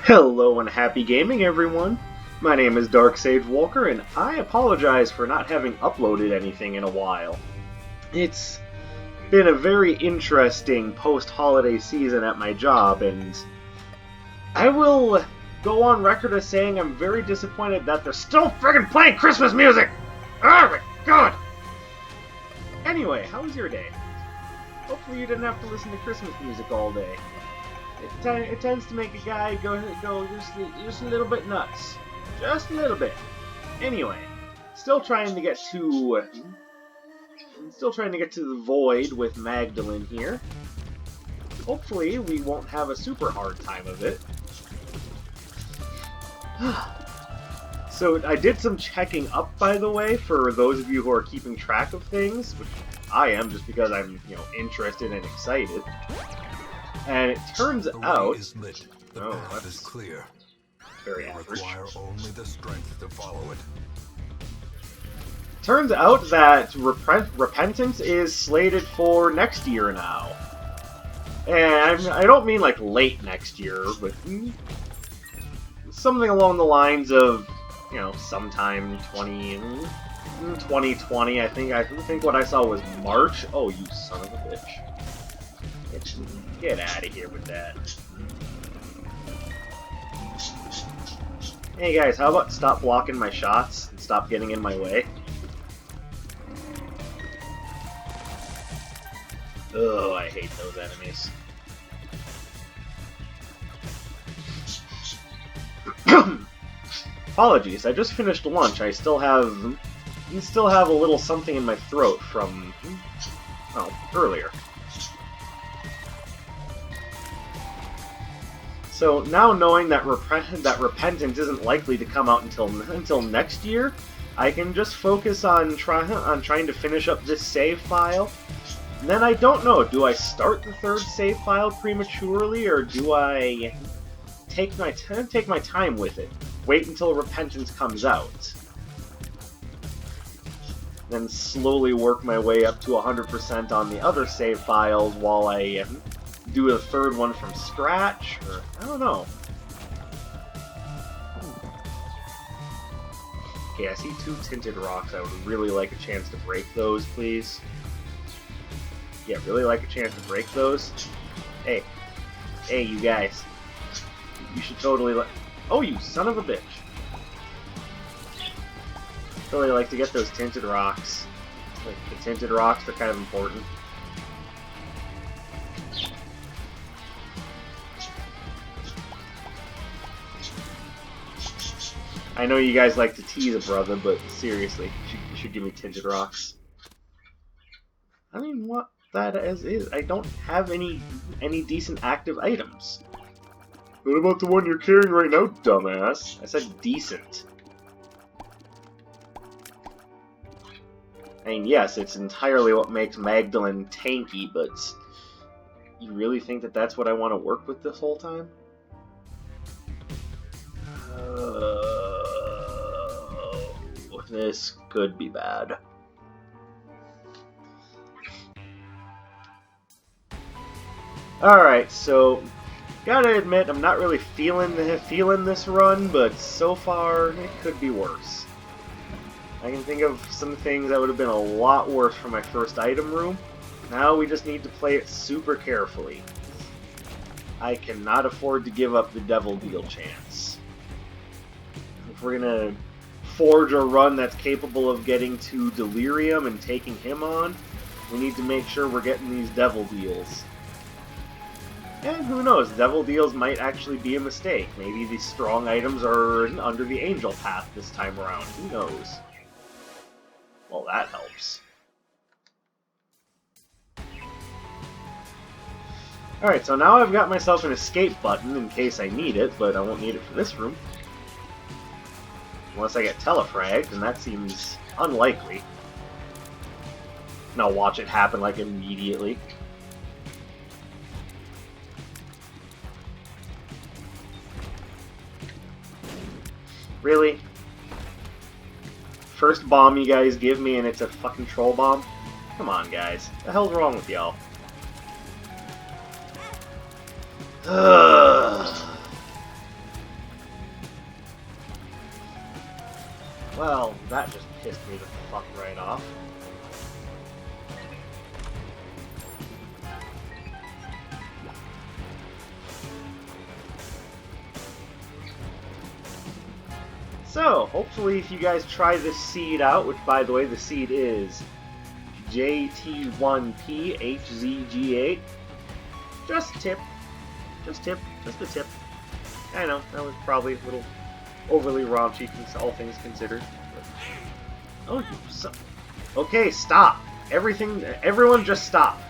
Hello and happy gaming, everyone! My name is Dark Sage Walker, and I apologize for not having uploaded anything in a while. It's been a very interesting post-holiday season at my job, and I will go on record as saying I'm very disappointed that they're still friggin' playing Christmas music! Oh my god! Anyway, how was your day? Hopefully you didn't have to listen to Christmas music all day. It tends to make a guy go just a little bit nuts. Just a little bit. Anyway, still trying to get to the void with Magdalene here. Hopefully we won't have a super hard time of it. So I did some checking up, by the way, for those of you who are keeping track of things, which I am just because I'm, interested and excited. And it turns out, that's clear. Very average. Require only the strength to follow it. Turns out that Repentance is slated for next year now. And I don't mean like late next year, but something along the lines of, sometime 2020. I think what I saw was March. Oh, you son of a bitch. Get out of here with that. Hey guys, how about stop blocking my shots and stop getting in my way? Oh, I hate those enemies. Apologies, I just finished lunch. I still have a little something in my throat from earlier. So now knowing that Repentance isn't likely to come out until next year, I can just focus on trying to finish up this save file. And then I don't know, do I start the third save file prematurely, or do I take my time with it? Wait until Repentance comes out. Then slowly work my way up to 100% on the other save files while I do a third one from scratch, or I don't know. Okay, I see 2 tinted rocks. I would really like a chance to break those, please. Yeah, really like a chance to break those. Hey, you guys. You should totally Oh, you son of a bitch. Really like to get those tinted rocks. Like, the tinted rocks are kind of important. I know you guys like to tease a brother, but seriously, you should give me tinted rocks. I mean, what that is, I don't have any decent active items. What about the one you're carrying right now, dumbass? I said decent. I mean, yes, it's entirely what makes Magdalene tanky, but you really think that that's what I want to work with this whole time? This could be bad. Alright, so gotta admit I'm not really feeling this run, but so far it could be worse. I can think of some things that would have been a lot worse for my first item room. Now we just need to play it super carefully. I cannot afford to give up the Devil Deal chance. If we're gonna forge a run that's capable of getting to Delirium and taking him on, we need to make sure we're getting these Devil Deals. And who knows, Devil Deals might actually be a mistake. Maybe these strong items are under the Angel Path this time around. Who knows? Well, that helps. Alright, so now I've got myself an escape button in case I need it, but I won't need it for this room. Unless I get telefragged, and that seems unlikely. And I'll watch it happen, like, immediately. Really? First bomb you guys give me and it's a fucking troll bomb? Come on, guys. What the hell's wrong with y'all? So, hopefully if you guys try this seed out, which by the way, the seed is JT1PHZG8, just a tip. Just a tip. I know, that was probably a little overly raunchy, all things considered. But... Oh, okay, stop. Everyone just stop.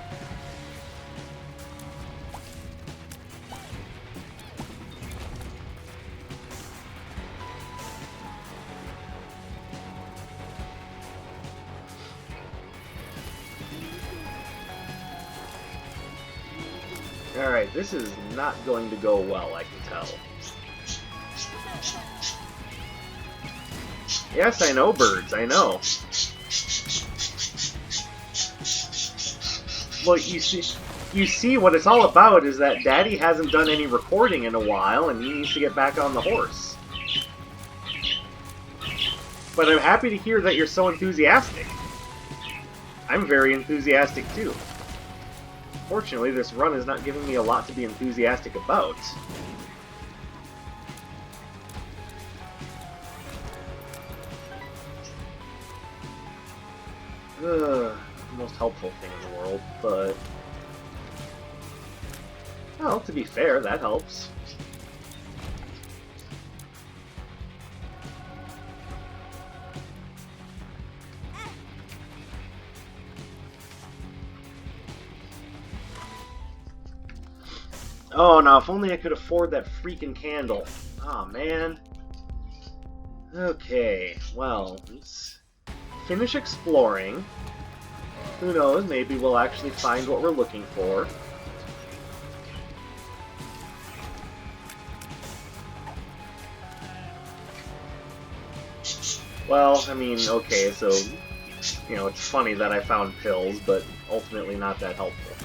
Alright, this is not going to go well, I can tell. Yes, I know, birds, I know. Well, you see what it's all about is that Daddy hasn't done any recording in a while, and he needs to get back on the horse. But I'm happy to hear that you're so enthusiastic. I'm very enthusiastic, too. Fortunately, this run is not giving me a lot to be enthusiastic about. The most helpful thing in the world, but... Well, to be fair, that helps. Oh, now if only I could afford that freaking candle. Aw, man. Okay, well, let's finish exploring. Who knows, maybe we'll actually find what we're looking for. Well, I mean, okay, so, you know, it's funny that I found pills, but ultimately not that helpful.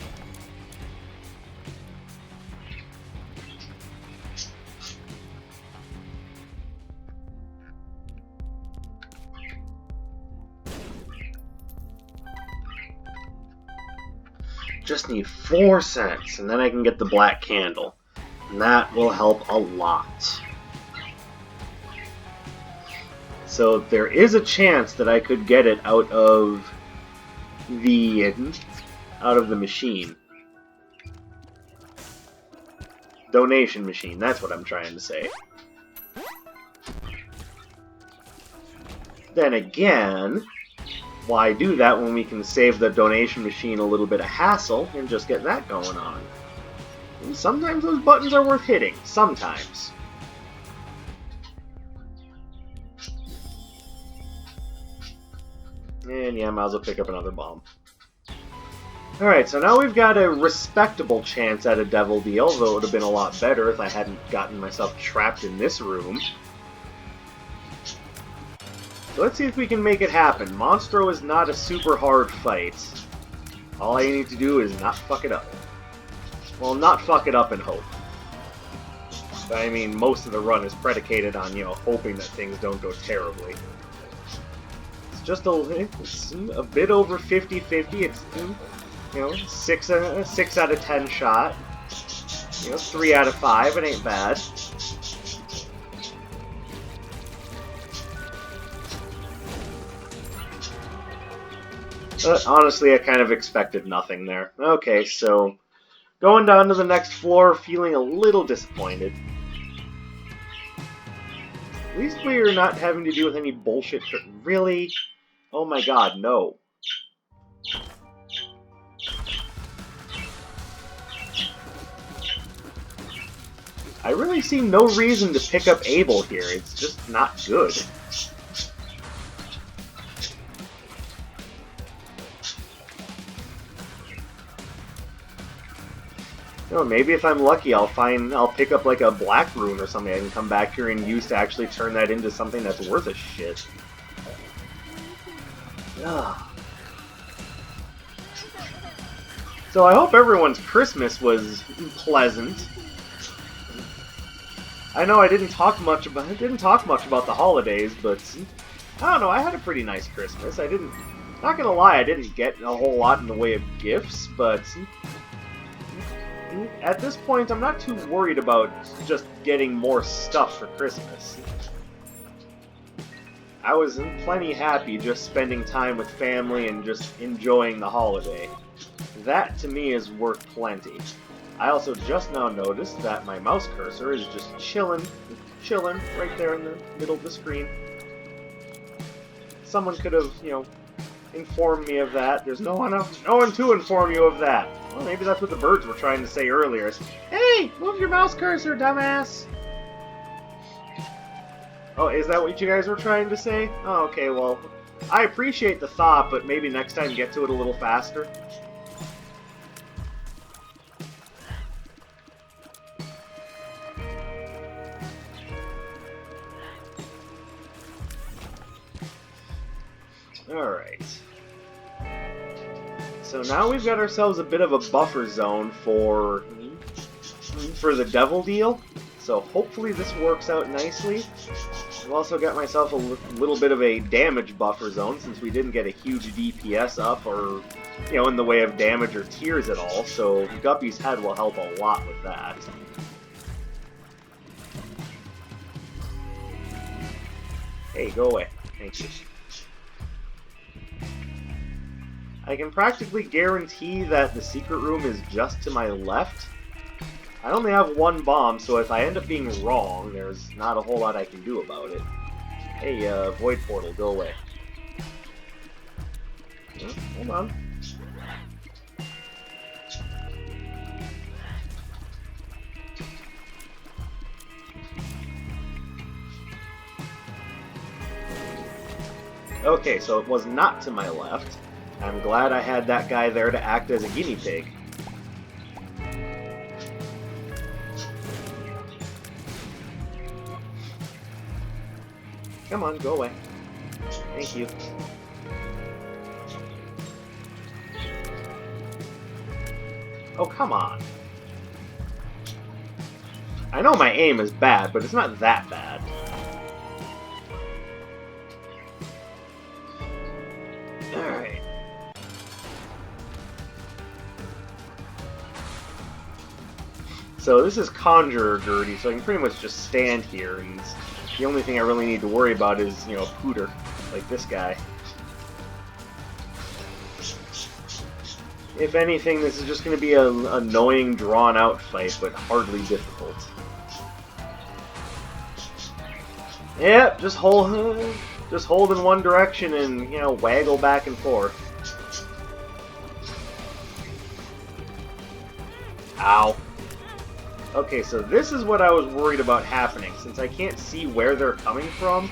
Just need 4 cents, and then I can get the black candle. And that will help a lot. So there is a chance that I could get it out of the machine. Donation machine, that's what I'm trying to say. Then again, why do that when we can save the donation machine a little bit of hassle and just get that going on? And sometimes those buttons are worth hitting. Sometimes. And yeah, might as well pick up another bomb. Alright, so now we've got a respectable chance at a devil deal, though it would have been a lot better if I hadn't gotten myself trapped in this room. So let's see if we can make it happen. Monstro is not a super hard fight. All I need to do is not fuck it up. Well, not fuck it up and hope. But I mean, most of the run is predicated on, you know, hoping that things don't go terribly. It's just it's a bit over 50-50. It's, you know, 6 out of 10 shot. You know, 3 out of 5. It ain't bad. Honestly, I kind of expected nothing there. Okay, so going down to the next floor, feeling a little disappointed. At least we're not having to deal with any bullshit. Really? Oh my god, no. I really see no reason to pick up Abel here. It's just not good. You know, maybe if I'm lucky, I'll pick up like a black rune or something I can come back here and use to actually turn that into something that's worth a shit. Ugh. So I hope everyone's Christmas was pleasant. I know I didn't talk much about the holidays, but I don't know, I had a pretty nice Christmas. Not gonna lie, I didn't get a whole lot in the way of gifts, but at this point, I'm not too worried about just getting more stuff for Christmas. I was plenty happy just spending time with family and just enjoying the holiday. That, to me, is worth plenty. I also just now noticed that my mouse cursor is just chilling right there in the middle of the screen. Someone could have, informed me of that. There's no one to inform you of that. Well, maybe that's what the birds were trying to say earlier. Hey, move your mouse cursor, dumbass! Oh, is that what you guys were trying to say? Oh, okay, well, I appreciate the thought, but maybe next time get to it a little faster. Alright. So now we've got ourselves a bit of a buffer zone for the devil deal. So hopefully this works out nicely. I've also got myself a little bit of a damage buffer zone since we didn't get a huge DPS up or, in the way of damage or tears at all. So Guppy's head will help a lot with that. Hey, go away. Thank you. I can practically guarantee that the secret room is just to my left. I only have one bomb, so if I end up being wrong, there's not a whole lot I can do about it. Hey, Void Portal, go away. Oh, hold on. Okay, so it was not to my left. I'm glad I had that guy there to act as a guinea pig. Come on, go away. Thank you. Oh, come on. I know my aim is bad, but it's not that bad. Alright. So this is Conjurer Gertie, so I can pretty much just stand here, and the only thing I really need to worry about is, Pooter, like this guy. If anything, this is just going to be an annoying, drawn-out fight, but hardly difficult. Yep, just hold in one direction and, waggle back and forth. Ow. Okay, so this is what I was worried about happening. Since I can't see where they're coming from,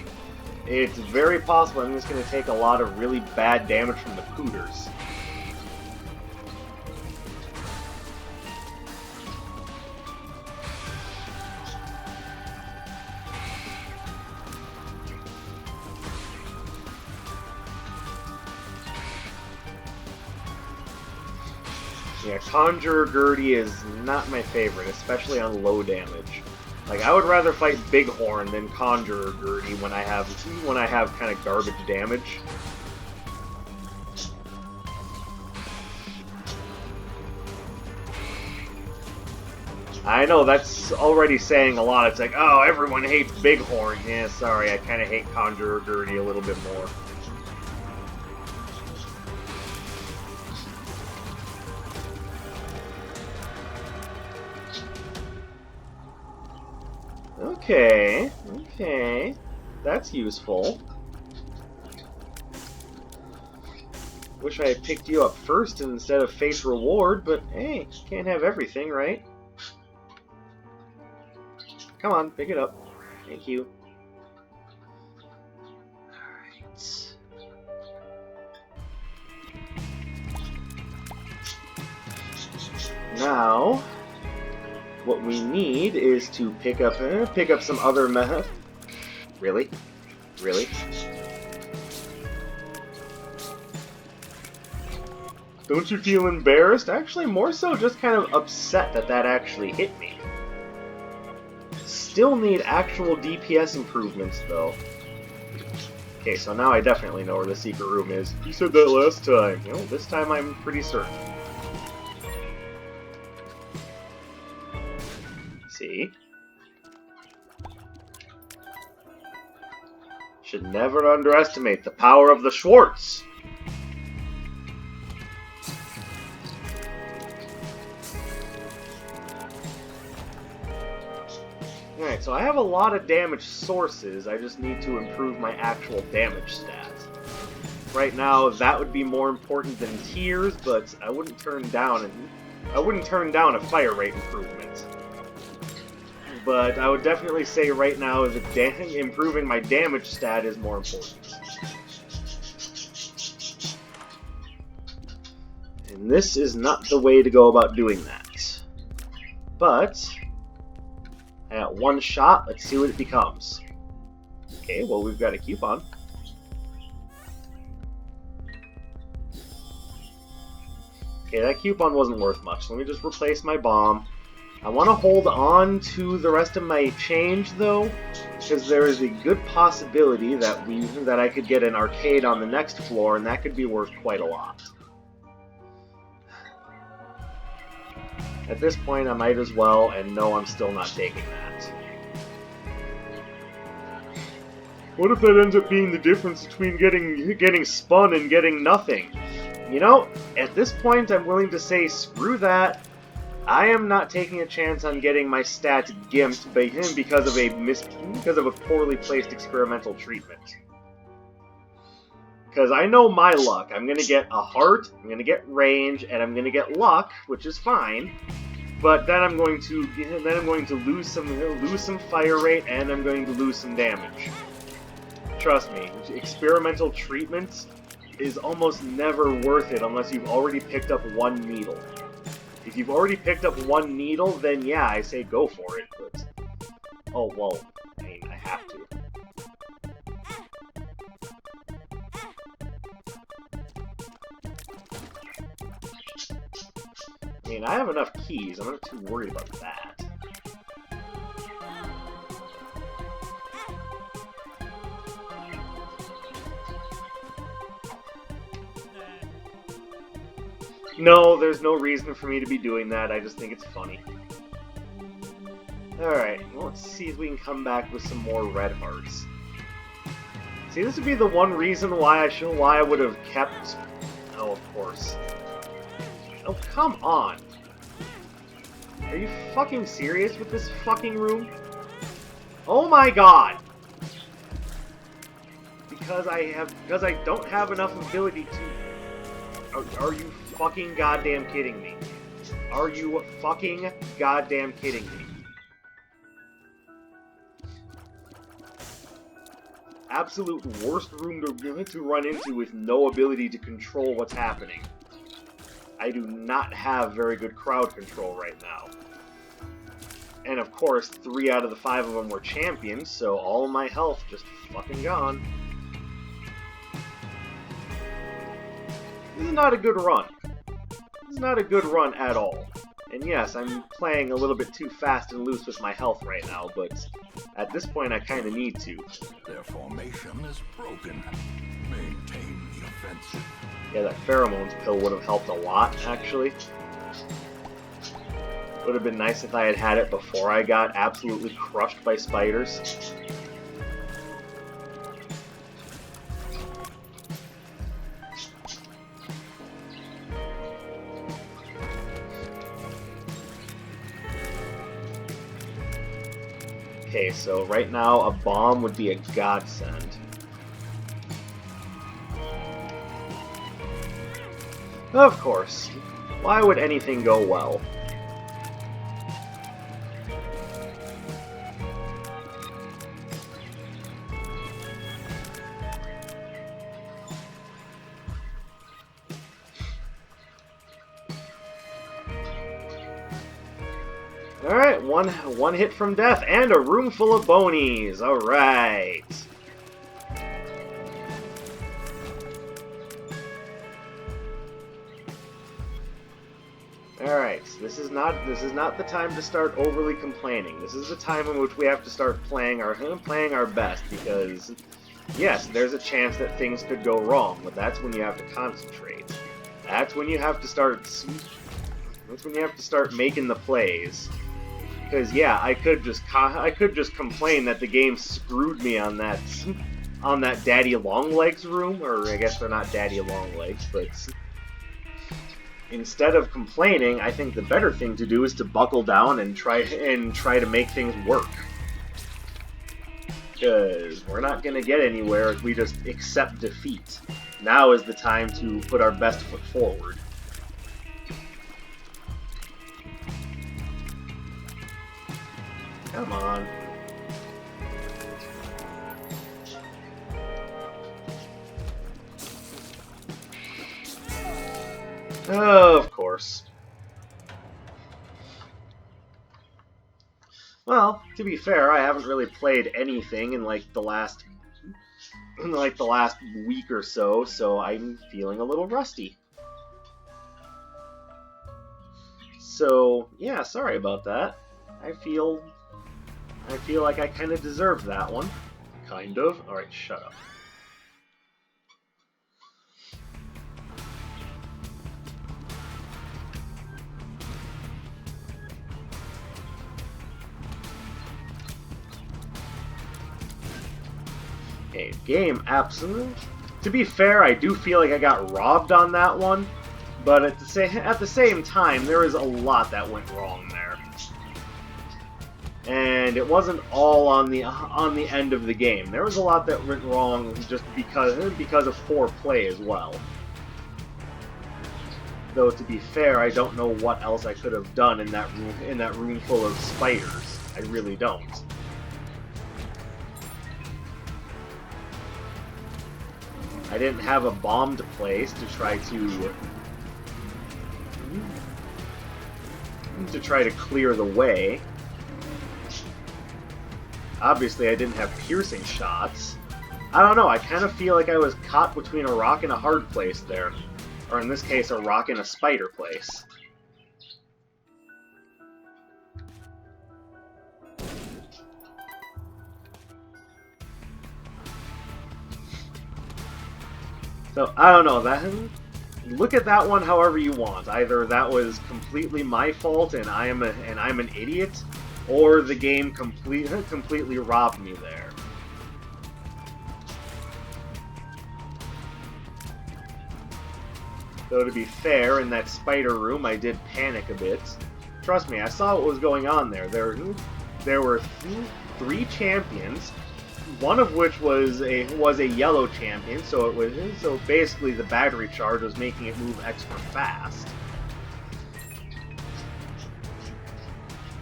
it's very possible I'm just going to take a lot of really bad damage from the Pooters. Yeah, Conjurer Gertie is not my favorite, especially on low damage. Like, I would rather fight Bighorn than Conjurer Gertie when I have kind of garbage damage. I know, that's already saying a lot. It's like, oh, everyone hates Bighorn. Yeah, sorry, I kind of hate Conjurer Gertie a little bit more. Okay, that's useful. Wish I had picked you up first instead of Fate's Reward, but hey, can't have everything, right? Come on, pick it up. Thank you. Alright. Now, what we need is to pick up some other meth. Really? Really? Don't you feel embarrassed? Actually, more so just kind of upset that that actually hit me. Still need actual DPS improvements, though. Okay, so now I definitely know where the secret room is. You said that last time. This time I'm pretty certain. See? Should never underestimate the power of the Schwartz. Alright, so I have a lot of damage sources, I just need to improve my actual damage stats. Right now, that would be more important than tears, but I wouldn't turn down a fire rate improvement. But I would definitely say right now that improving my damage stat is more important. And this is not the way to go about doing that. But I got one shot, let's see what it becomes. Okay, well we've got a coupon. Okay, that coupon wasn't worth much. Let me just replace my bomb. I want to hold on to the rest of my change, though, because there is a good possibility that I could get an arcade on the next floor, and that could be worth quite a lot. At this point, I might as well, and no, I'm still not taking that. What if that ends up being the difference between getting spun and getting nothing? You know, at this point, I'm willing to say, screw that. I am not taking a chance on getting my stats gimped by him because of a poorly placed experimental treatment. Because I know my luck. I'm gonna get a heart, I'm gonna get range, and I'm gonna get luck, which is fine. But then I'm going to lose some fire rate, and I'm going to lose some damage. Trust me, experimental treatments is almost never worth it unless you've already picked up one needle. If you've already picked up one needle, then yeah, I say go for it, but... Oh, well, I mean, I have to. I mean, I have enough keys, I'm not too worried about that. No, there's no reason for me to be doing that, I just think it's funny. Alright, well, let's see if we can come back with some more red hearts. See, this would be the one reason why I would have kept... Oh, of course. Oh, come on! Are you fucking serious with this fucking room? Oh my god! Because I don't have enough ability to... Are you fucking goddamn kidding me? Are you fucking goddamn kidding me? Absolute worst room to run into with no ability to control what's happening. I do not have very good crowd control right now. And of course, 3 out of the 5 of them were champions, so all of my health just fucking gone. This is not a good run. This is not a good run at all. And yes, I'm playing a little bit too fast and loose with my health right now, but at this point I kind of need to. Their formation is broken. Maintain the offensive. Yeah, that pheromones pill would have helped a lot, actually. Would have been nice if I had had it before I got absolutely crushed by spiders. Okay, so right now a bomb would be a godsend. Of course. Why would anything go well? Alright, one hit from death, and a room full of bonies! Alright! Alright, this is not the time to start overly complaining. This is the time in which we have to start playing our best, because yes, there's a chance that things could go wrong, but that's when you have to concentrate. That's when you have to start making the plays. Because yeah, I could just complain that the game screwed me on that on that Daddy Longlegs room, or I guess they're not Daddy Longlegs, but instead of complaining, I think the better thing to do is to buckle down and try to make things work. Because we're not going to get anywhere if we just accept defeat. Now is the time to put our best foot forward. Come on. Oh, of course. Well, to be fair, I haven't really played anything in like the last week or so, so I'm feeling a little rusty. So, yeah, sorry about that. I feel like I kind of deserved that one. Kind of. Alright, shut up. Okay, game absolute. To be fair, I do feel like I got robbed on that one, but at the same time, there is a lot that went wrong there. And it wasn't all on the end of the game. There was a lot that went wrong just because of poor play as well. Though to be fair, I don't know what else I could have done in that room full of spiders. I really don't. I didn't have a bomb to place to try to clear the way. Obviously, I didn't have piercing shots. I don't know, I kind of feel like I was caught between a rock and a hard place there. Or in this case, a rock and a spider place. So, I don't know, look at that one however you want. Either that was completely my fault and I'm an idiot, or the game completely robbed me there. Though to be fair, in that spider room I did panic a bit. Trust me, I saw what was going on there. There were three champions, one of which was a yellow champion, so basically the battery charge was making it move extra fast.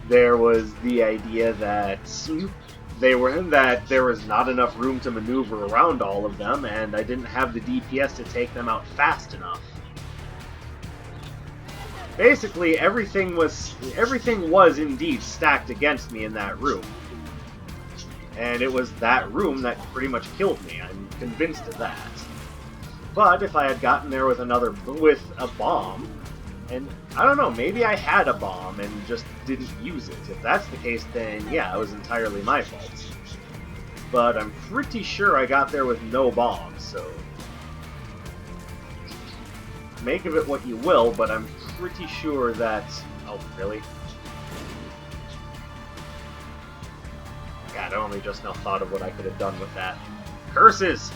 There was the idea that there was not enough room to maneuver around all of them, and I didn't have the DPS to take them out fast enough. Basically, everything was indeed stacked against me in that room. And it was that room that pretty much killed me. I'm convinced of that. But if I had gotten there with a bomb, and I don't know, maybe I had a bomb and just didn't use it. If that's the case, then yeah, it was entirely my fault. But I'm pretty sure I got there with no bomb, so make of it what you will, but I'm pretty sure that... Oh, really? God, I only just now thought of what I could have done with that. Curses!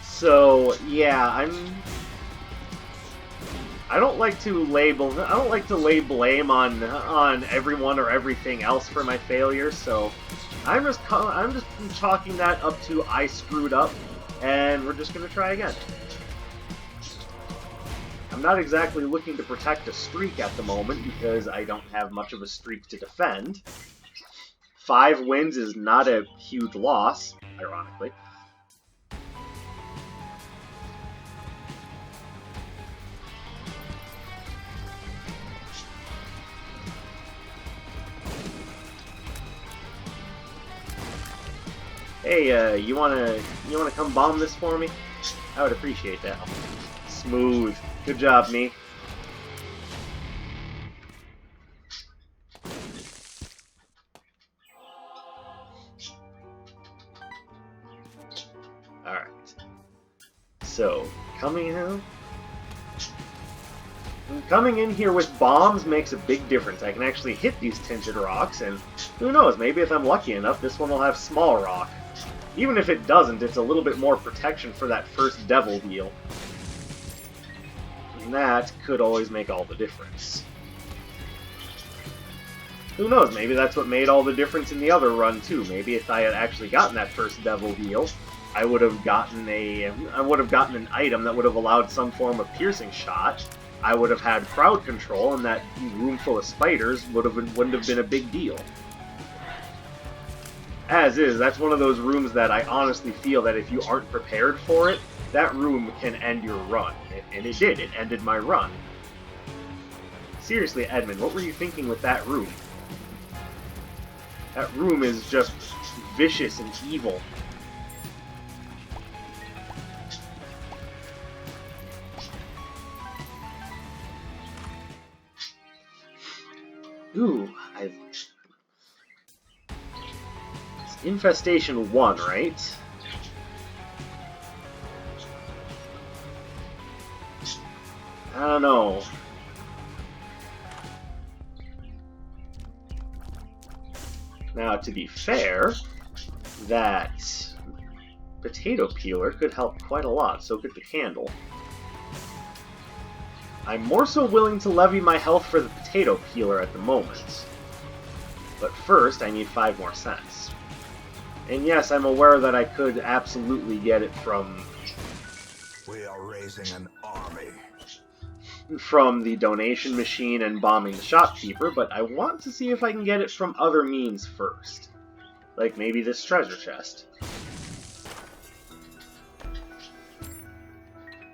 So, yeah, I don't like to lay blame on everyone or everything else for my failures, so I'm just chalking that up to I screwed up, and we're just gonna try again. I'm not exactly looking to protect a streak at the moment because I don't have much of a streak to defend. 5 wins is not a huge loss, ironically. Hey, you wanna come bomb this for me? I would appreciate that. Smooth. Good job, me. So, coming in here with bombs makes a big difference. I can actually hit these tinted rocks, and who knows, maybe if I'm lucky enough, this one will have small rock. Even if it doesn't, it's a little bit more protection for that first devil deal. And that could always make all the difference. Who knows, maybe that's what made all the difference in the other run, too. Maybe if I had actually gotten that first devil deal, I would have gotten an item that would have allowed some form of piercing shot. I would have had crowd control, and that room full of spiders wouldn't have been a big deal. As is, that's one of those rooms that I honestly feel that if you aren't prepared for it, that room can end your run. And it did. It ended my run. Seriously, Edmund, what were you thinking with that room? That room is just vicious and evil. Ooh, it's Infestation 1, right? I don't know. Now, to be fair, that potato peeler could help quite a lot, so could the candle. I'm more so willing to levy my health for the potato peeler at the moment. But first, I need 5 more cents. And yes, I'm aware that I could absolutely get it from... We are raising an army. From the donation machine and bombing the shopkeeper, but I want to see if I can get it from other means first. Like maybe this treasure chest.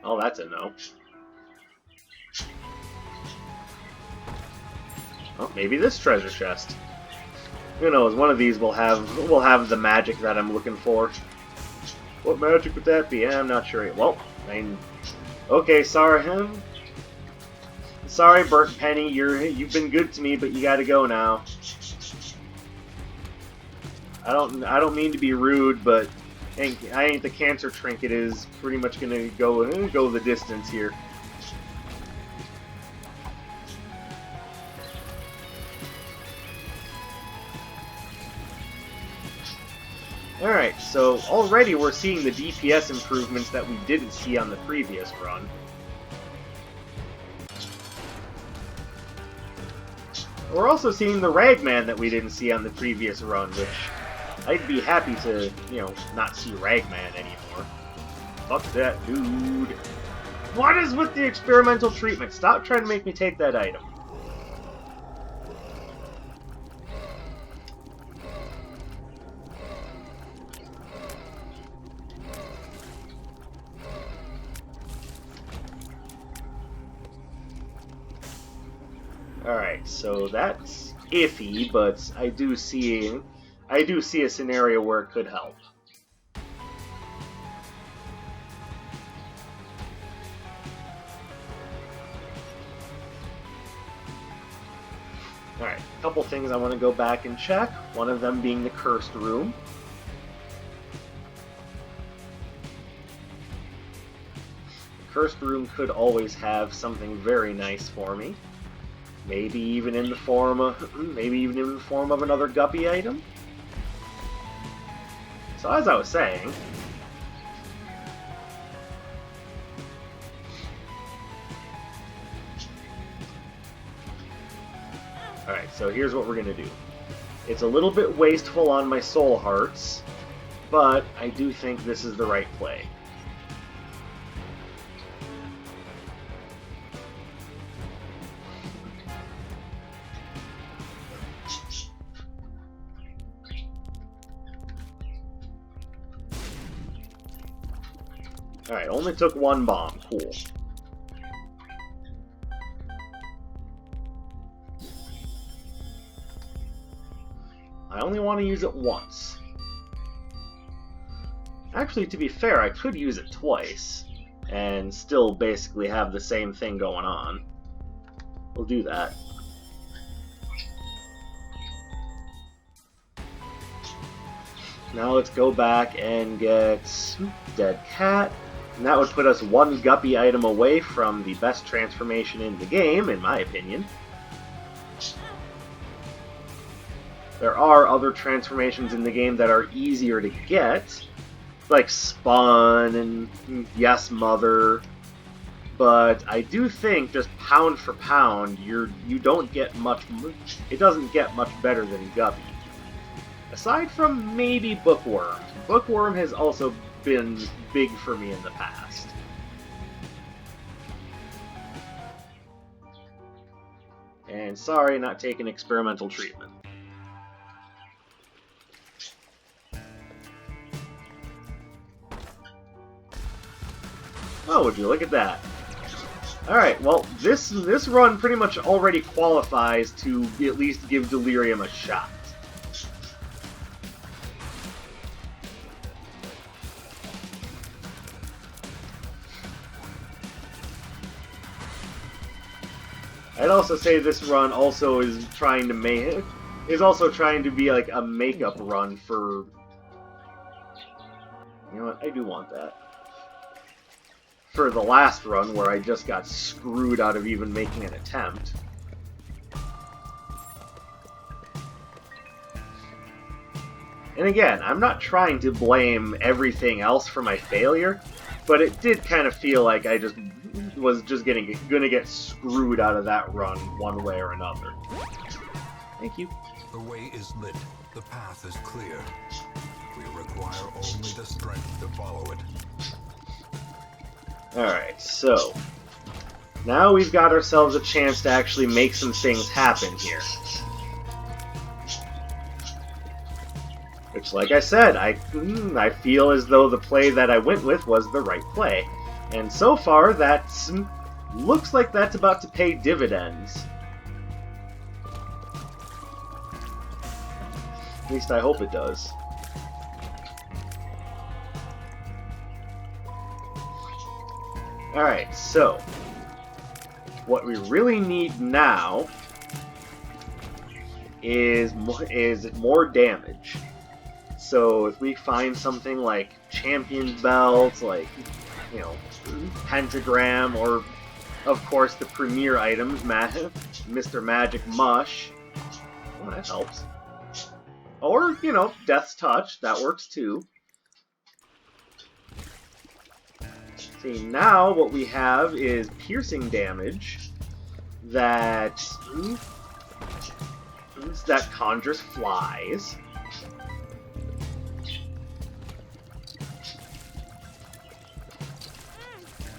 Oh, that's a no. Oh, maybe this treasure chest. Who knows, one of these will have the magic that I'm looking for. What magic would that be? I'm not sure. Well, okay, sorry, sorry, Bert and Penny, you've been good to me, but you gotta go now. I don't mean to be rude, but I ain't the cancer trinket is pretty much gonna go the distance here. Alright, so already we're seeing the DPS improvements that we didn't see on the previous run. We're also seeing the Ragman that we didn't see on the previous run, which I'd be happy to, not see Ragman anymore. Fuck that dude. What is with the experimental treatment? Stop trying to make me take that item. Alright, so that's iffy, but I do see a scenario where it could help. Alright, a couple things I want to go back and check, one of them being the cursed room. The cursed room could always have something very nice for me. Maybe even in the form of another guppy item. So as I was saying, alright, so here's what we're gonna do. It's a little bit wasteful on my soul hearts, but I do think this is the right play. Alright, only took 1 bomb. Cool. I only want to use it once. Actually, to be fair, I could use it twice, and still basically have the same thing going on. We'll do that. Now let's go back and get Dead Cat, And that would put us one Guppy item away from the best transformation in the game, in my opinion. There are other transformations in the game that are easier to get, like Spun and Yes Mother, but I do think just pound for pound, you don't get much. It doesn't get much better than Guppy. Aside from maybe Bookworm. Bookworm has also been big for me in the past. And sorry, not taking experimental treatment. Oh, would you look at that. Alright, well, this run pretty much already qualifies to at least give Delirium a shot. I'd also say this run also is trying to be like a makeup run for... You know what, I do want that. For the last run, where I just got screwed out of even making an attempt. And again, I'm not trying to blame everything else for my failure, but it did kind of feel like I just was just gonna get screwed out of that run one way or another. Thank you. The way is lit. The path is clear. We require only the strength to follow it. Alright, so now we've got ourselves a chance to actually make some things happen here. Which, like I said, I feel as though the play that I went with was the right play. And so far, looks like that's about to pay dividends. At least I hope it does. Alright, so what we really need now is more damage. So if we find something like Champion Belt, like, you know, Pentagram, or of course the premier items, Mr. Magic Mush, well, that helps. Or, you know, Death's Touch, that works too. See, now what we have is piercing damage that conjures flies.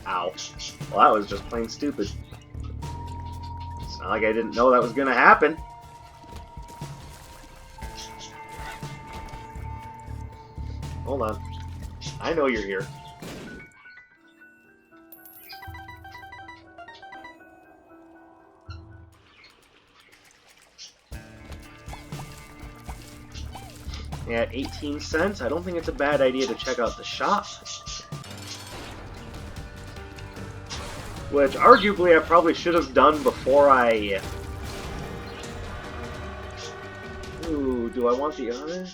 Ow. Well, that was just plain stupid. It's not like I didn't know that was going to happen. Hold on. I know you're here. At 18 cents, I don't think it's a bad idea to check out the shop. Which, arguably, I probably should have done before I... Ooh, do I want the other?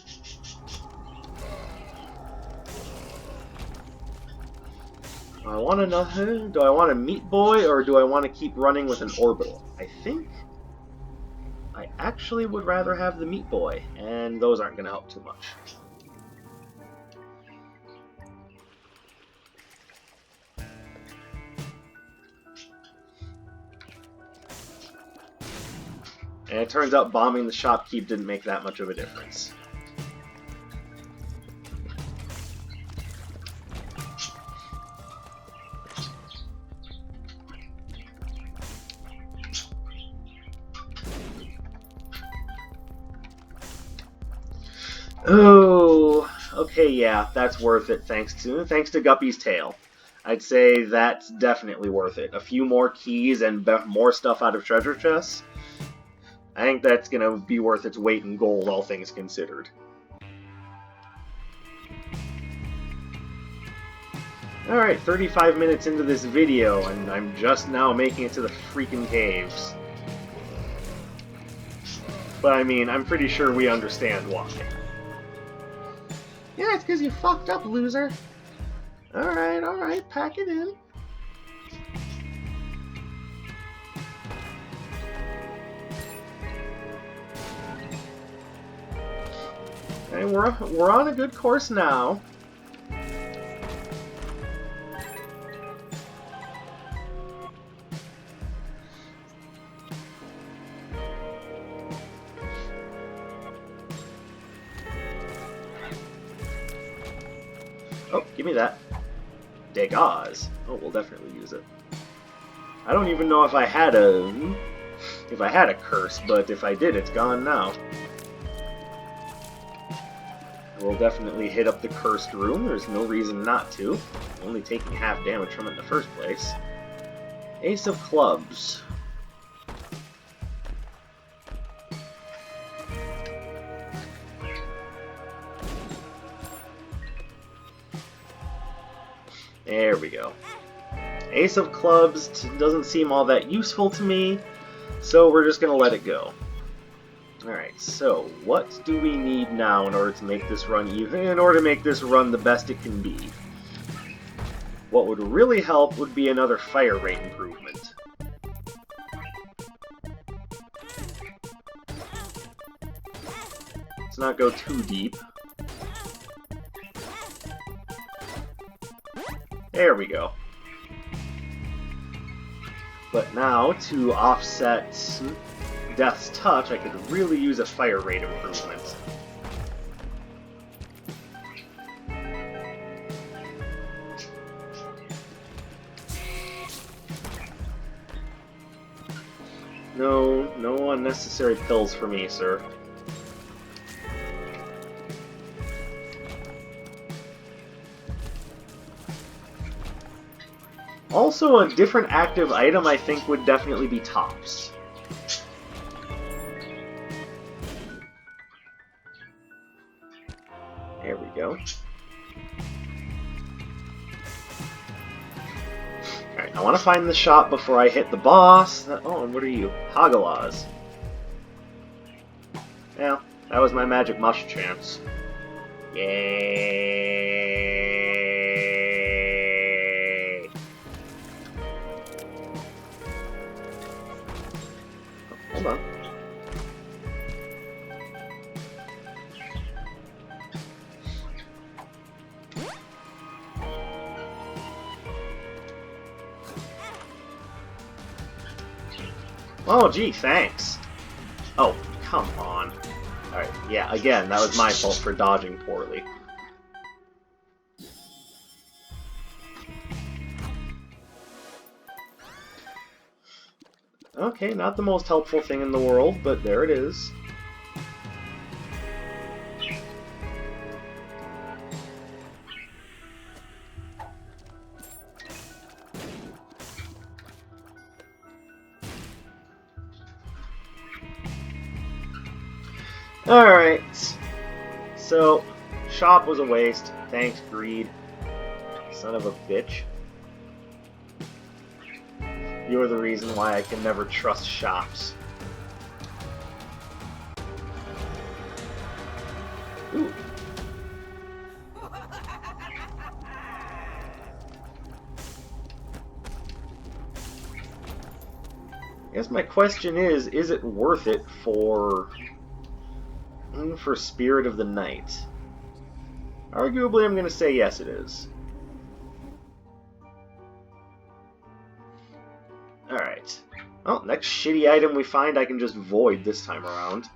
Do I want another? Do I want a Meat Boy, or do I want to keep running with an Orbital? I think I actually would rather have the Meat Boy, and those aren't going to help too much. And it turns out bombing the shopkeep didn't make that much of a difference. Oh, okay, yeah, that's worth it thanks to Guppy's tail. I'd say that's definitely worth it. A few more keys and more stuff out of treasure chests. I think that's going to be worth its weight in gold, all things considered. Alright, 35 minutes into this video, and I'm just now making it to the freaking caves. But I mean, I'm pretty sure we understand why. Yeah, it's because you fucked up, loser. Alright, pack it in. Okay, we're on a good course now. Oh, give me that. Degaz. Oh, we'll definitely use it. I don't even know if I had a curse, but if I did, it's gone now. We'll definitely hit up the cursed room. There's no reason not to. Only taking half damage from it in the first place. Ace of Clubs. There we go. Ace of Clubs doesn't seem all that useful to me, so we're just going to let it go. Alright, so what do we need now in order to make this run the best it can be? What would really help would be another fire rate improvement. Let's not go too deep. There we go. But now, to offset Death's Touch, I could really use a fire rate improvement. No unnecessary pills for me, sir. Also, a different active item I think would definitely be tops. There we go. Alright, I want to find the shop before I hit the boss. Oh, and what are you? Hagalaz. Well, that was my magic mush chance. Yay! Oh, hold on. Oh, gee, thanks. Oh, come on. Alright, yeah, again, that was my fault for dodging poorly. Okay, not the most helpful thing in the world, but there it is. Alright. So, shop was a waste. Thanks, Greed. Son of a bitch. You're the reason why I can never trust shops. Ooh. I guess my question is it worth it for Spirit of the Night? Arguably, I'm going to say yes, it is. Alright. Well, next shitty item we find I can just void this time around.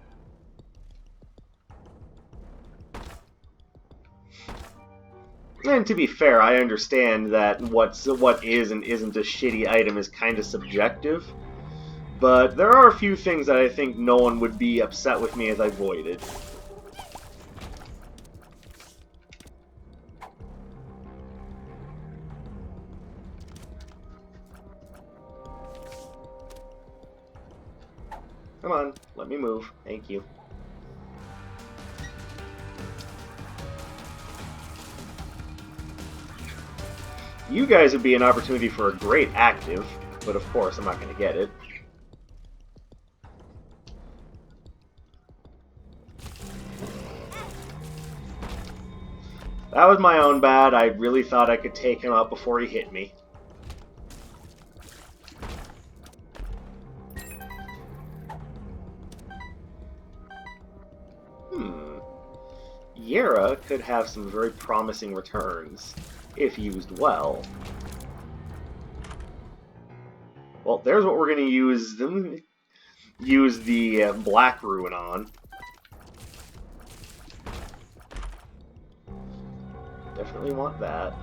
And to be fair, I understand that what is and isn't a shitty item is kind of subjective. But there are a few things that I think no one would be upset with me as I voided. Come on, let me move. Thank you. You guys would be an opportunity for a great active, but of course I'm not going to get it. That was my own bad. I really thought I could take him out before he hit me. Yera could have some very promising returns, if used well. Well, there's what we're going to use the Black Ruin on. Definitely want that.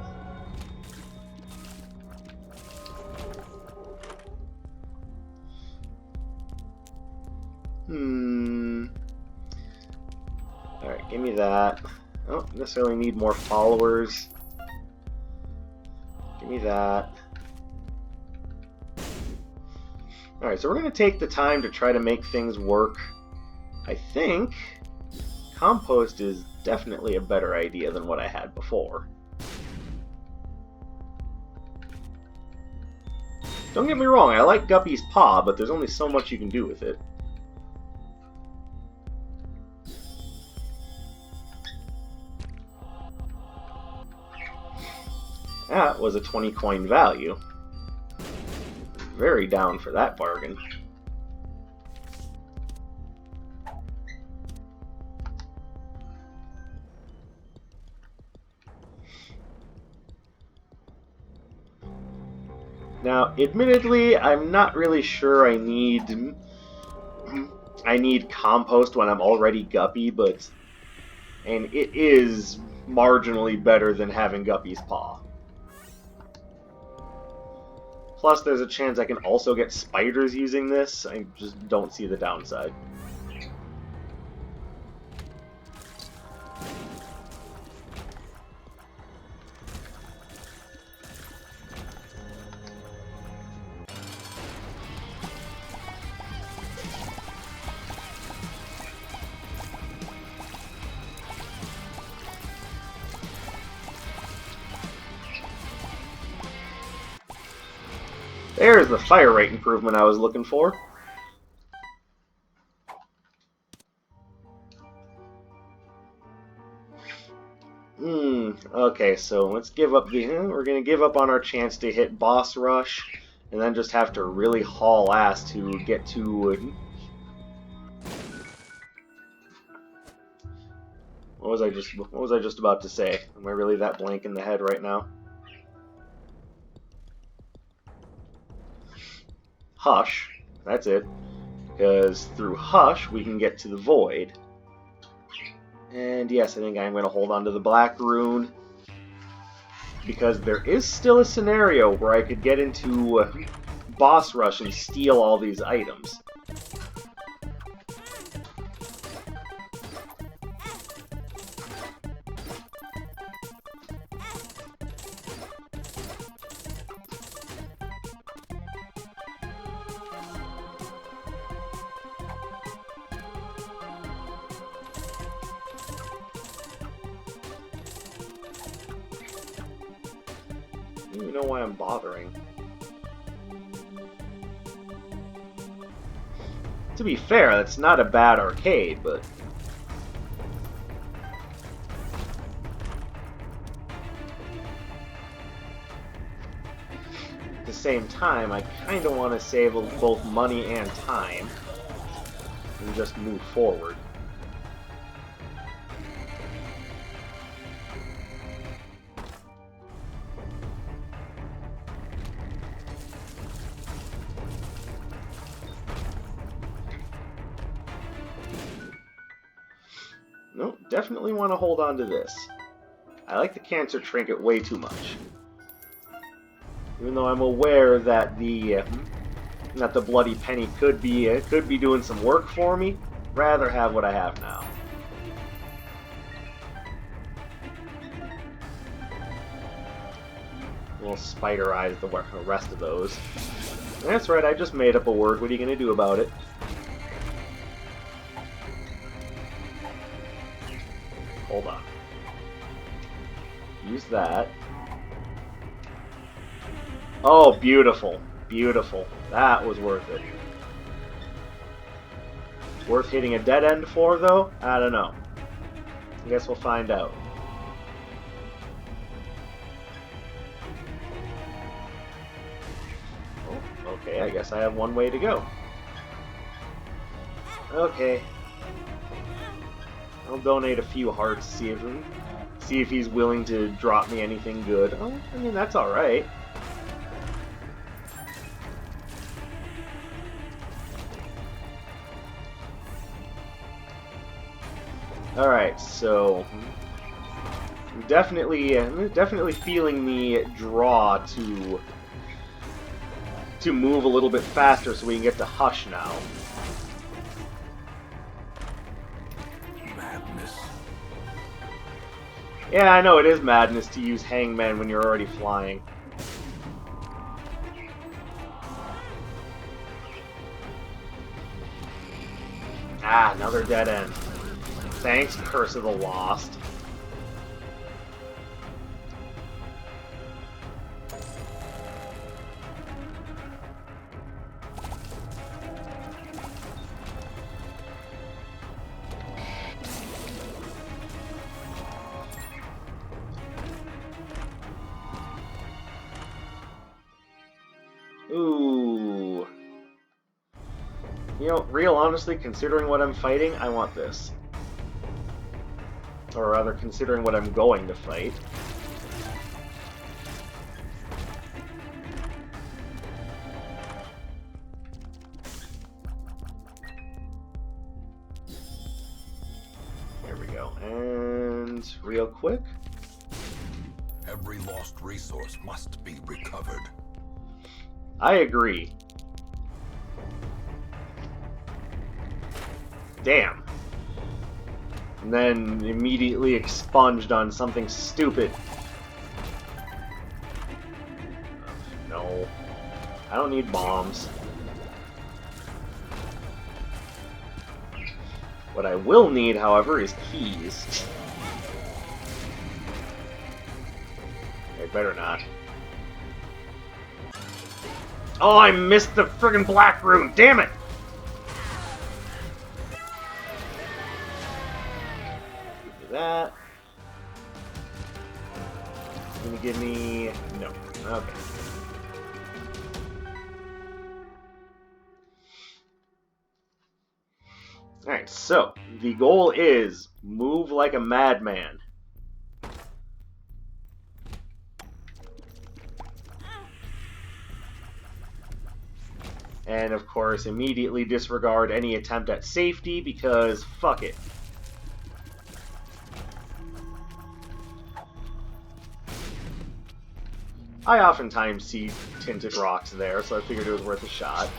Alright, give me that. I don't necessarily need more followers. Give me that. Alright, so we're going to take the time to try to make things work. I think compost is definitely a better idea than what I had before. Don't get me wrong, I like Guppy's Paw, but there's only so much you can do with it. That was a 20 coin value. Very down for that bargain. Now, admittedly, I'm not really sure I need compost when I'm already Guppy, and it is marginally better than having Guppy's Paw. Plus, there's a chance I can also get spiders using this. I just don't see the downside. There's the fire rate improvement I was looking for. Okay, so let's give up we're gonna give up on our chance to hit boss rush, and then just have to really haul ass to get to... What was I just about to say? Am I really that blank in the head right now? Hush. That's it. Because through Hush, we can get to the Void. And yes, I think I'm going to hold on to the Black Rune. Because there is still a scenario where I could get into Boss Rush and steal all these items. I don't even know why I'm bothering. To be fair, that's not a bad arcade, but... At the same time, I kind of want to save both money and time, and just move forward. Nope, definitely want to hold on to this. I like the cancer trinket way too much. Even though I'm aware that the bloody penny could be doing some work for me, rather have what I have now. We'll spiderize the rest of those. That's right, I just made up a word. What are you gonna do about it? Hold on. Use that. Oh, beautiful. Beautiful. That was worth it. Worth hitting a dead end for, though? I don't know. I guess we'll find out. Okay, I guess I have one way to go. Okay. I'll donate a few hearts, see if he's willing to drop me anything good. Oh, I mean, that's alright. Alright, so definitely feeling the draw to move a little bit faster so we can get to Hush now. Madness. Yeah, I know it is madness to use Hangman when you're already flying. Ah, another dead end. Thanks, Curse of the Lost. Ooh. You know, real honestly, considering what I'm fighting, I want this. Or rather, considering what I'm going to fight. There we go. And real quick. Every lost resource must be recovered. I agree. Damn. And then immediately expunged on something stupid. No. I don't need bombs. What I will need, however, is keys. I better not. Oh, I missed the friggin' black rune! Damn it! Give me that. Gonna give me... no. Okay. Alright, so, the goal is move like a madman. And, of course, immediately disregard any attempt at safety, because fuck it. I oftentimes see tinted rocks there, so I figured it was worth a shot.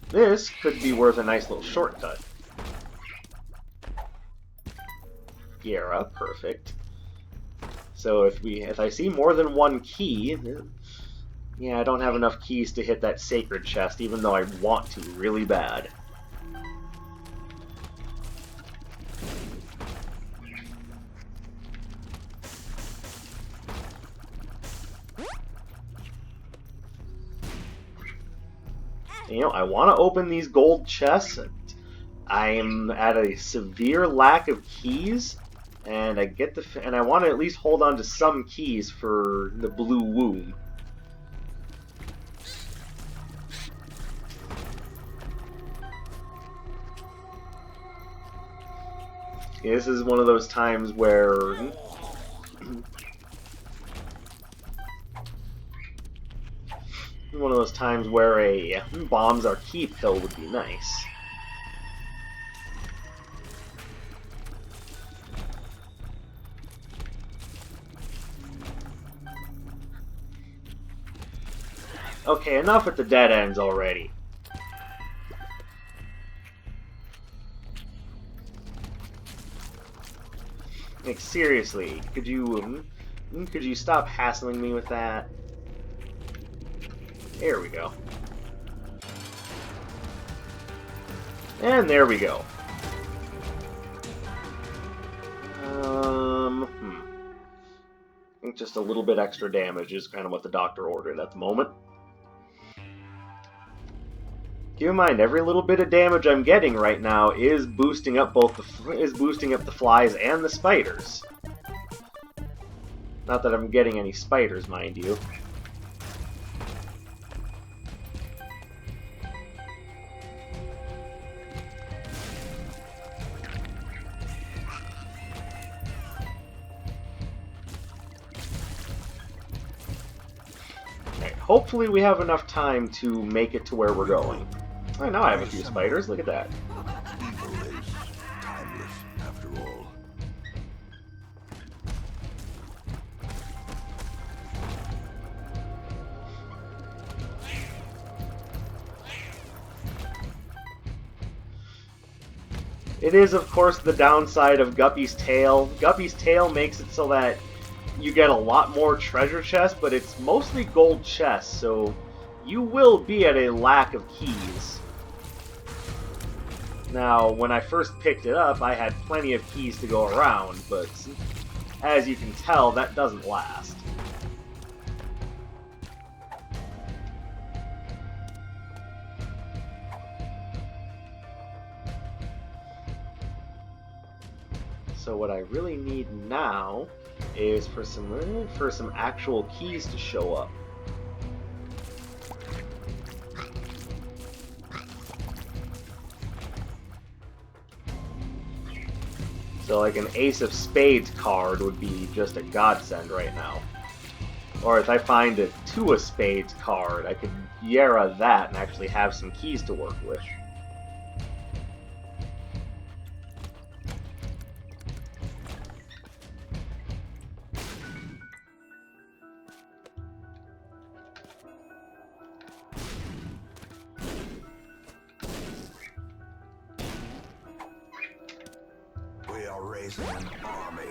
This could be worth a nice little shortcut. Guerra, perfect. So if I see more than one key, yeah, I don't have enough keys to hit that sacred chest, even though I want to really bad. You know, I want to open these gold chests. I am at a severe lack of keys, and I want to at least hold on to some keys for the blue womb. This is one of those times where a bombs are key pill would be nice. Okay, enough with the dead ends already. Like, seriously, could you stop hassling me with that? There we go. And there we go. I think just a little bit extra damage is kind of what the doctor ordered at the moment. Keep in mind, every little bit of damage I'm getting right now is boosting up the flies and the spiders. Not that I'm getting any spiders, mind you. hopefully we have enough time to make it to where we're going. Oh, now I have a few Reassemble. spiders. Look at that. Evil is timeless, after all. It is, of course, the downside of Guppy's tail. Guppy's tail makes it so that you get a lot more treasure chests, but it's mostly gold chests, so you will be at a lack of keys. Now, when I first picked it up, I had plenty of keys to go around, but as you can tell, that doesn't last. So what I really need now is for some actual keys to show up. So like an Ace of Spades card would be just a godsend right now. Or if I find a Two of Spades card, I could Yara that and actually have some keys to work with. We are raising an army.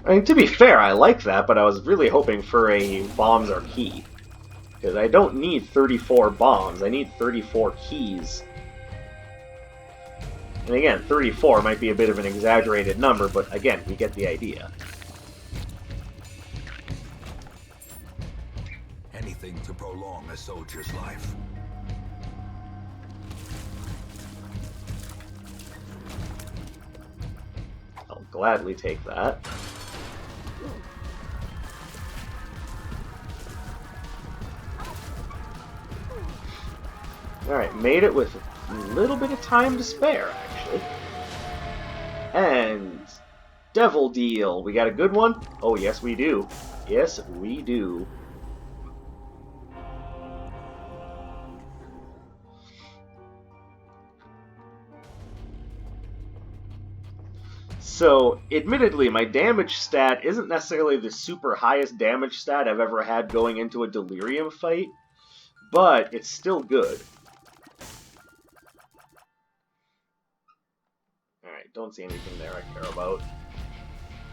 I mean, to be fair, I like that, but I was really hoping for a bombs are key. Because I don't need 34 bombs, I need 34 keys. And again, 34 might be a bit of an exaggerated number, but again, we get the idea. Anything to prolong a soldier's life. I'll gladly take that. Alright, made it with a little bit of time to spare, actually. And Devil Deal. We got a good one? Oh, yes we do. Yes, we do. So, admittedly, my damage stat isn't necessarily the super highest damage stat I've ever had going into a Delirium fight, but it's still good. Alright, don't see anything there I care about.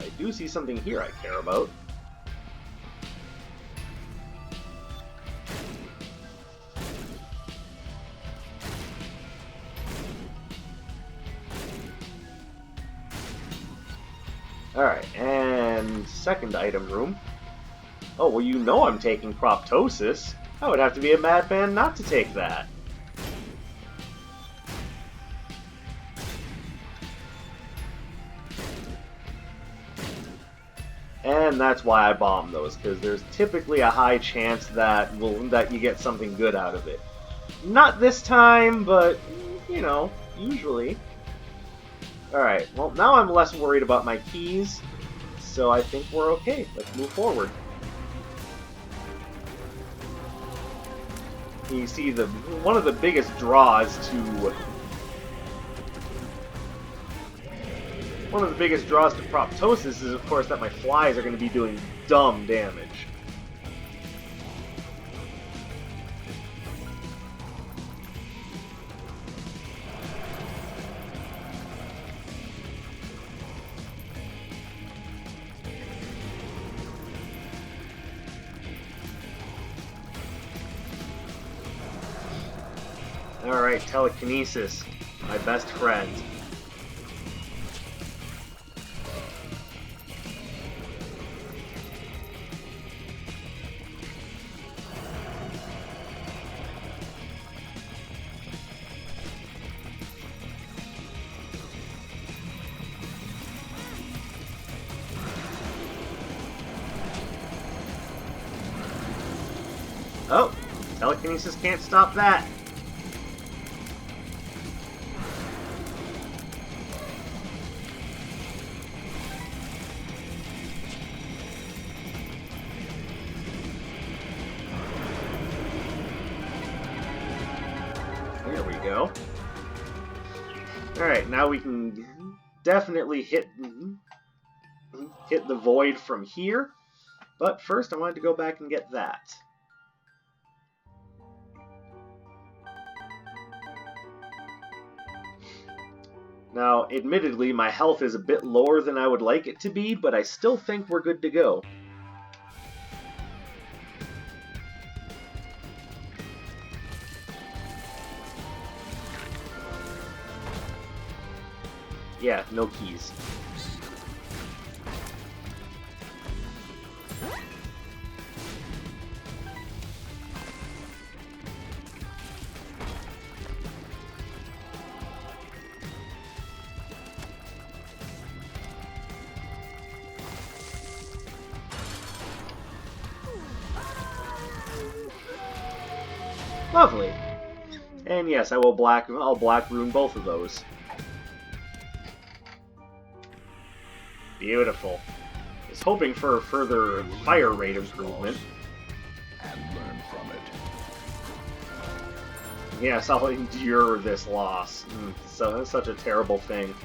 I do see something here I care about. Alright, and second item room. Oh, well, you know I'm taking Proptosis. I would have to be a madman not to take that. And that's why I bomb those, because there's typically a high chance that you get something good out of it. Not this time, but, you know, usually. Alright, well, now I'm less worried about my keys, so I think we're okay. Let's move forward. You see, one of the biggest draws to Proptosis is, of course, that my flies are going to be doing dumb damage. Alright, telekinesis, my best friend. Oh, telekinesis can't stop that. There we go. Alright, now we can definitely hit the void from here. But first I wanted to go back and get that. Now, admittedly, my health is a bit lower than I would like it to be, but I still think we're good to go. Yeah, no keys. Lovely. And yes, I'll black rune both of those. Beautiful. I was hoping for a further fire rate improvement. And learn from it. Yes, I'll endure this loss. So it's such a terrible thing.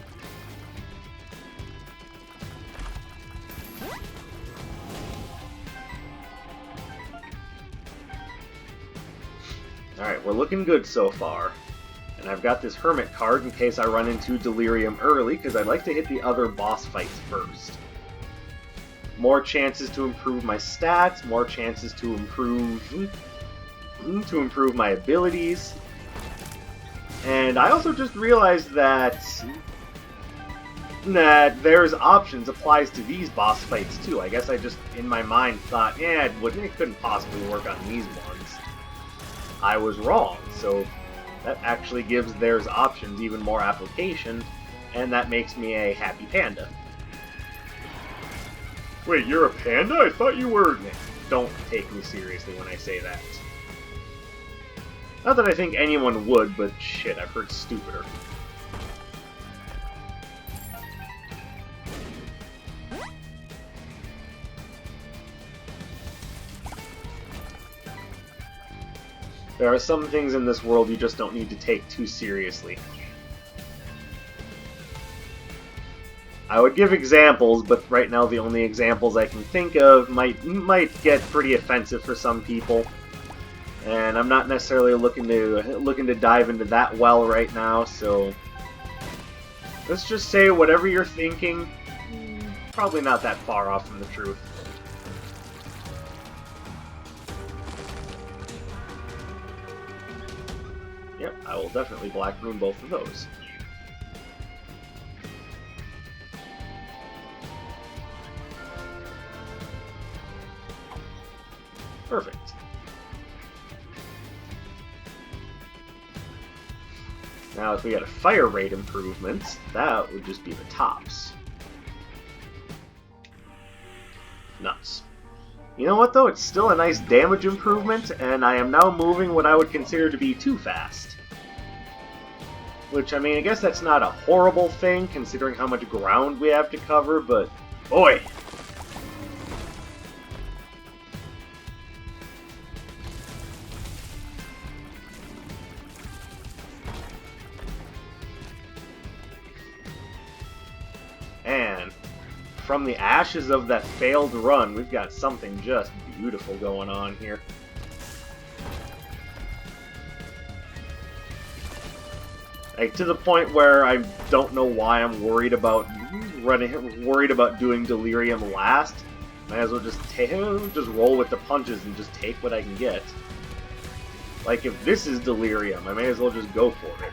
Alright, we're looking good so far. And I've got this Hermit card in case I run into Delirium early, because I'd like to hit the other boss fights first. More chances to improve my stats, more chances to improve my abilities. And I also just realized that there's options applies to these boss fights too. I guess I just, in my mind, thought, yeah, it couldn't possibly work on these ones. I was wrong, so that actually gives there's options even more application, and that makes me a happy panda. Wait, you're a panda? I thought you were... Don't take me seriously when I say that. Not that I think anyone would, but shit, I've heard stupider. There are some things in this world you just don't need to take too seriously. I would give examples, but right now the only examples I can think of might get pretty offensive for some people. And I'm not necessarily looking to dive into that well right now, so let's just say whatever you're thinking, probably not that far off from the truth. Yep, I will definitely black rune both of those. Perfect. Now if we got a fire rate improvement, that would just be the tops. Nuts. You know what though? It's still a nice damage improvement, and I am now moving what I would consider to be too fast. Which, I mean, I guess that's not a horrible thing, considering how much ground we have to cover, but boy! And from the ashes of that failed run, we've got something just beautiful going on here. Like, to the point where I don't know why I'm worried about doing Delirium last. Might as well just roll with the punches and just take what I can get. Like, if this is Delirium, I may as well just go for it.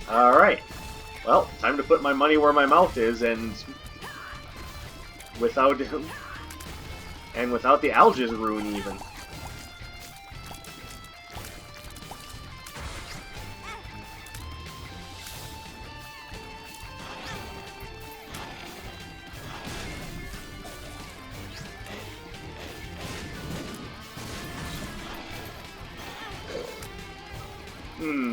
Alright. Well, time to put my money where my mouth is, and without the Algiz rune even.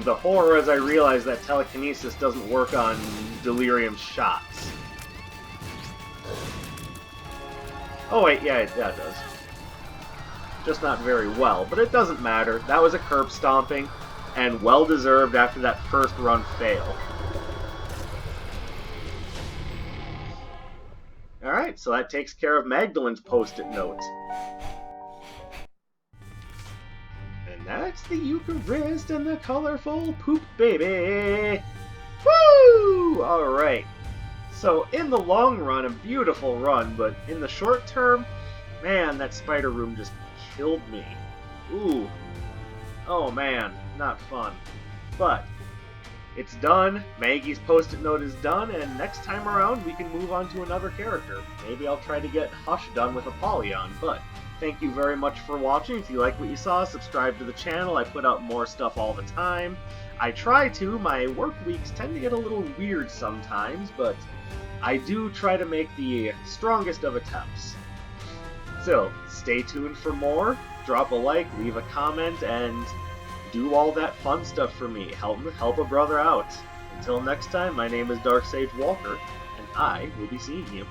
The horror as I realize that telekinesis doesn't work on Delirium shots. Oh wait, yeah, it does. just not very well. But it doesn't matter. That was a curb stomping, and well-deserved after that first run fail. Alright, so that takes care of Magdalen's post-it note. And that's the Eucharist and the colorful poop baby! Woo! Alright. So, in the long run, a beautiful run, but in the short term, man, that spider room just killed me. Ooh. Oh man, not fun. But, it's done, Maggie's post-it note is done, and next time around we can move on to another character. Maybe I'll try to get Hush done with Apollyon, but thank you very much for watching. If you like what you saw, subscribe to the channel. I put out more stuff all the time. I try to. My work weeks tend to get a little weird sometimes, but I do try to make the strongest of attempts. So, stay tuned for more. Drop a like, leave a comment, and do all that fun stuff for me. Help a brother out. Until next time, my name is Dark Sage Walker, and I will be seeing you.